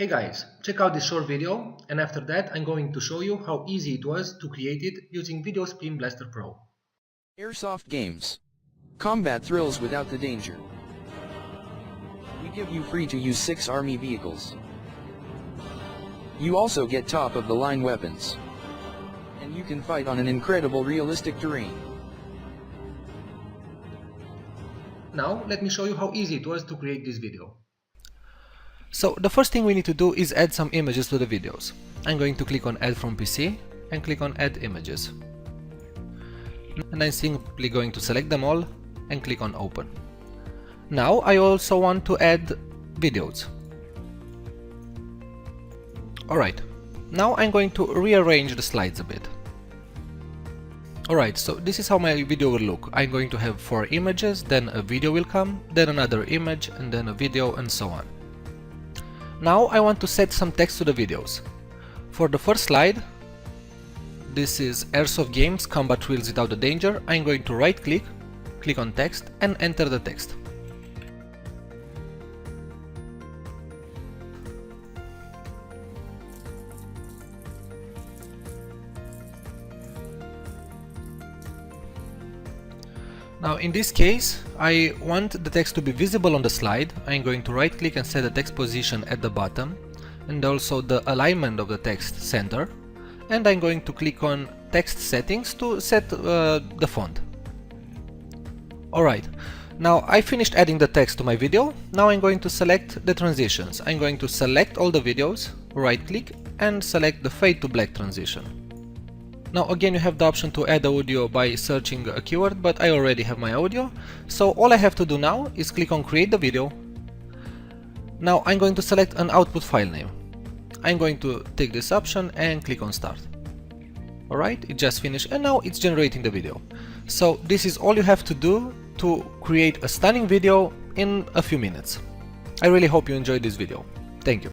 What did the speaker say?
Hey guys, check out this short video, and after that I'm going to show you how easy it was to create it using Video Spin Blaster Pro. Airsoft games. Combat thrills without the danger. We give you free to use 6 army vehicles. You also get top of the line weapons. And you can fight on an incredible realistic terrain. Now let me show you how easy it was to create this video. So the first thing we need to do is add some images to the videos. I'm going to click on Add from PC and click on Add Images. And I'm simply going to select them all and click on Open. Now I also want to add videos. Alright, now I'm going to rearrange the slides a bit. Alright, so this is how my video will look. I'm going to have 4 images, then a video will come, then another image, and then a video, and so on. Now I want to set some text to the videos. For the first slide, this is Airsoft Games Combat Thrills Without the Danger. I'm going to right click, click on text and enter the text. Now in this case, I want the text to be visible on the slide. I'm going to right click and set the text position at the bottom and also the alignment of the text center, and I'm going to click on text settings to set the font. Alright, now I finished adding the text to my video. Now I'm going to select the transitions. I'm going to select all the videos, right click and select the fade to black transition. Now again, you have the option to add audio by searching a keyword, but I already have my audio, so all I have to do now is click on create the video. Now I'm going to select an output file name. I'm going to take this option and click on start. Alright, it just finished and now it's generating the video. So this is all you have to do to create a stunning video in a few minutes. I really hope you enjoyed this video. Thank you.